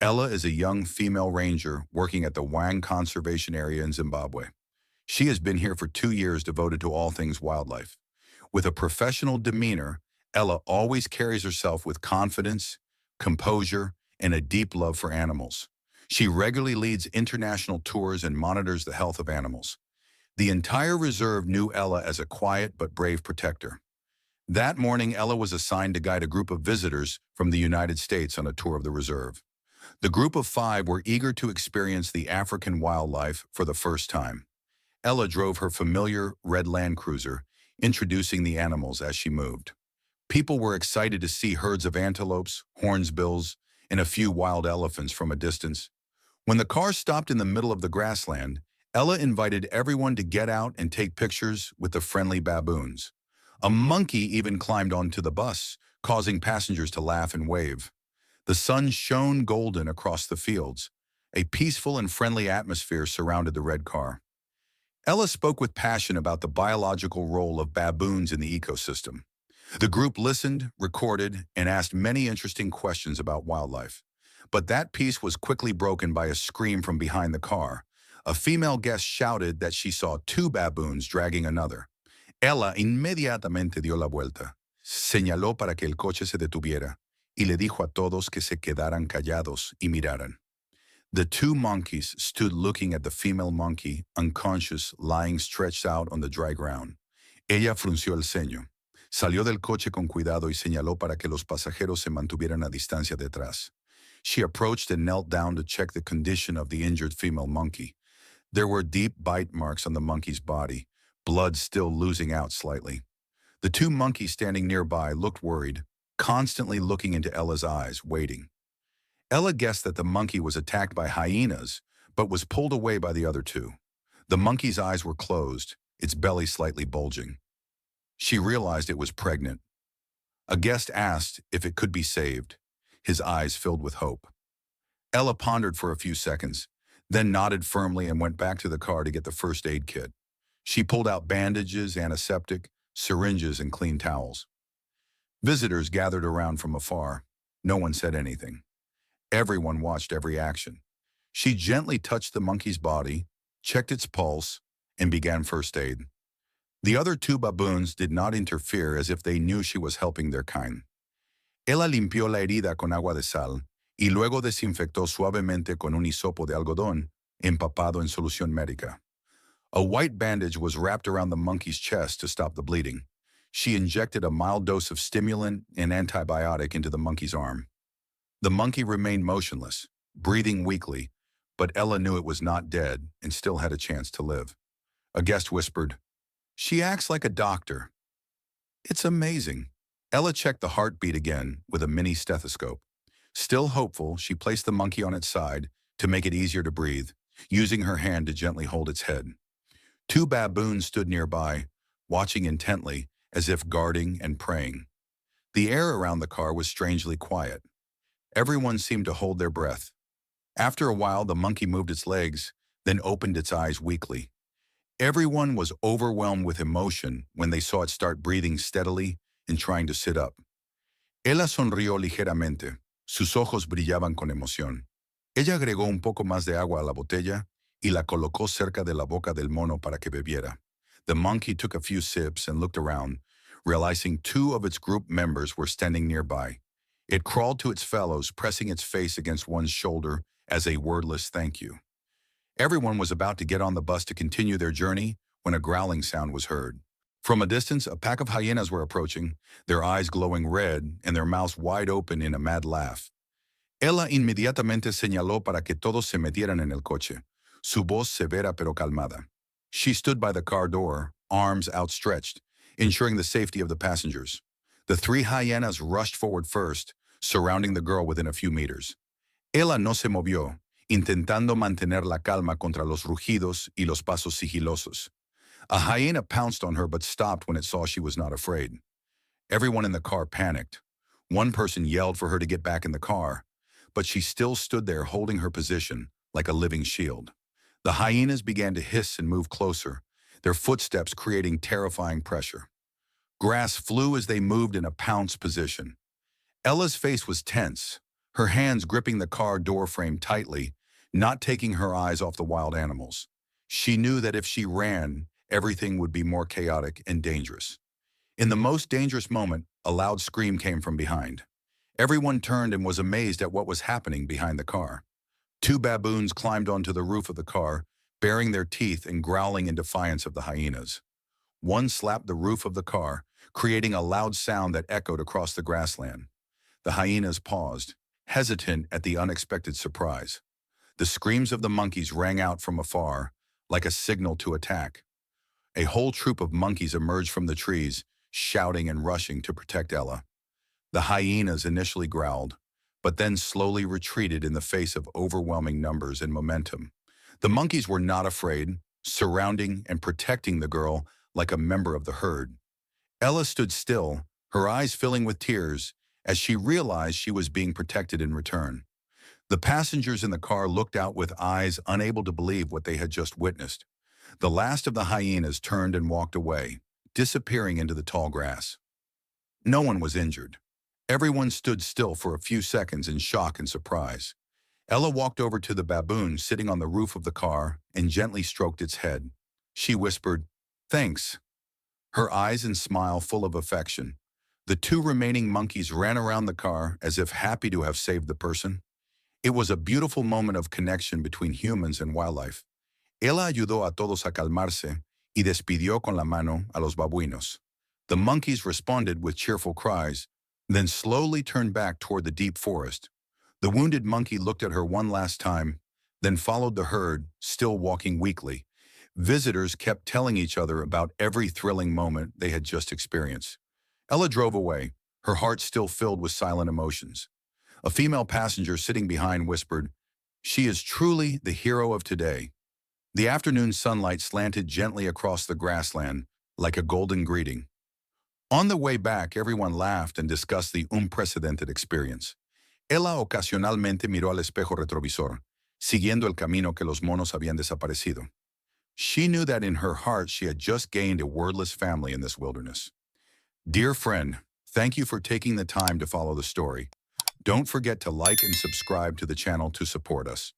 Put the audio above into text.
Ella is a young female ranger working at the Wang Conservation Area in Zimbabwe. She has been here for 2 years devoted to all things wildlife. With a professional demeanor, Ella always carries herself with confidence, composure, and a deep love for animals. She regularly leads international tours and monitors the health of animals. The entire reserve knew Ella as a quiet but brave protector. That morning, Ella was assigned to guide a group of visitors from the United States on a tour of the reserve. The group of 5 were eager to experience the African wildlife for the first time. Ella drove her familiar red Land Cruiser, introducing the animals as she moved. People were excited to see herds of antelopes, hornbills, and a few wild elephants from a distance. When the car stopped in the middle of the grassland, Ella invited everyone to get out and take pictures with the friendly baboons. A monkey even climbed onto the bus, causing passengers to laugh and wave. The sun shone golden across the fields. A peaceful and friendly atmosphere surrounded the red car. Ella spoke with passion about the biological role of baboons in the ecosystem. The group listened, recorded, and asked many interesting questions about wildlife. But that peace was quickly broken by a scream from behind the car. A female guest shouted that she saw 2 baboons dragging another. Ella inmediatamente dio la vuelta, señaló para que el coche se detuviera, y le dijo a todos que se quedaran callados y miraran. The 2 monkeys stood looking at the female monkey, unconscious, lying stretched out on the dry ground. Ella frunció el ceño. Salió del coche con cuidado y señaló para que los pasajeros se mantuvieran a distancia detrás. She approached and knelt down to check the condition of the injured female monkey. There were deep bite marks on the monkey's body, blood still oozing out slightly. The 2 monkeys standing nearby looked worried, constantly looking into Ella's eyes, waiting. Ella guessed that the monkey was attacked by hyenas, but was pulled away by the other 2. The monkey's eyes were closed, its belly slightly bulging. She realized it was pregnant. A guest asked if it could be saved. His eyes filled with hope. Ella pondered for a few seconds, then nodded firmly and went back to the car to get the first aid kit. She pulled out bandages, antiseptic, syringes, and clean towels. Visitors gathered around from afar. No one said anything. Everyone watched every action. She gently touched the monkey's body, checked its pulse, and began first aid. The other 2 baboons did not interfere, as if they knew she was helping their kind. Ella limpió la herida con agua de sal y luego desinfectó suavemente con un hisopo de algodón empapado en solución médica. A white bandage was wrapped around the monkey's chest to stop the bleeding. She injected a mild dose of stimulant and antibiotic into the monkey's arm. The monkey remained motionless, breathing weakly, but Ella knew it was not dead and still had a chance to live. A guest whispered, "She acts like a doctor." It's amazing. Ella checked the heartbeat again with a mini stethoscope. Still hopeful, she placed the monkey on its side to make it easier to breathe, using her hand to gently hold its head. 2 baboons stood nearby, watching intently, as if guarding and praying. The air around the car was strangely quiet. Everyone seemed to hold their breath. After a while, the monkey moved its legs, then opened its eyes weakly. Everyone was overwhelmed with emotion when they saw it start breathing steadily and trying to sit up. Ella sonrió ligeramente. Sus ojos brillaban con emoción. Ella agregó un poco más de agua a la botella y la colocó cerca de la boca del mono para que bebiera. The monkey took a few sips and looked around, realizing 2 of its group members were standing nearby. It crawled to its fellows, pressing its face against one's shoulder as a wordless thank you. Everyone was about to get on the bus to continue their journey when a growling sound was heard. From a distance, a pack of hyenas were approaching, their eyes glowing red and their mouths wide open in a mad laugh. Ella inmediatamente señaló para que todos se metieran en el coche, su voz severa pero calmada. She stood by the car door, arms outstretched, ensuring the safety of the passengers. The 3 hyenas rushed forward first, surrounding the girl within a few meters. Ella no se movió, intentando mantener la calma contra los rugidos y los pasos sigilosos. A hyena pounced on her but stopped when it saw she was not afraid. Everyone in the car panicked. One person yelled for her to get back in the car, but she still stood there holding her position like a living shield. The hyenas began to hiss and move closer, their footsteps creating terrifying pressure. Grass flew as they moved in a pounce position. Ella's face was tense, her hands gripping the car door frame tightly, not taking her eyes off the wild animals. She knew that if she ran, everything would be more chaotic and dangerous. In the most dangerous moment, a loud scream came from behind. Everyone turned and was amazed at what was happening behind the car. Two baboons climbed onto the roof of the car, baring their teeth and growling in defiance of the hyenas. One slapped the roof of the car, creating a loud sound that echoed across the grassland. The hyenas paused, hesitant at the unexpected surprise. The screams of the monkeys rang out from afar, like a signal to attack. A whole troop of monkeys emerged from the trees, shouting and rushing to protect Ella. The hyenas initially growled, but then slowly retreated in the face of overwhelming numbers and momentum. The monkeys were not afraid, surrounding and protecting the girl like a member of the herd. Ella stood still, her eyes filling with tears, as she realized she was being protected in return. The passengers in the car looked out with eyes unable to believe what they had just witnessed. The last of the hyenas turned and walked away, disappearing into the tall grass. No one was injured. Everyone stood still for a few seconds in shock and surprise. Ella walked over to the baboon sitting on the roof of the car and gently stroked its head. She whispered, "Thanks," her eyes and smile full of affection. The two remaining monkeys ran around the car as if happy to have saved the person. It was a beautiful moment of connection between humans and wildlife. Ella ayudó a todos a calmarse y despidió con la mano a los babuinos. The monkeys responded with cheerful cries, then slowly turned back toward the deep forest. The wounded monkey looked at her one last time, then followed the herd, still walking weakly. Visitors kept telling each other about every thrilling moment they had just experienced. Ella drove away, her heart still filled with silent emotions. A female passenger sitting behind whispered, "She is truly the hero of today." The afternoon sunlight slanted gently across the grassland, like a golden greeting. On the way back, everyone laughed and discussed the unprecedented experience. Ella ocasionalmente miró al espejo retrovisor, siguiendo el camino que los monos habían desaparecido. She knew that in her heart she had just gained a wordless family in this wilderness. Dear friend, thank you for taking the time to follow the story. Don't forget to like and subscribe to the channel to support us.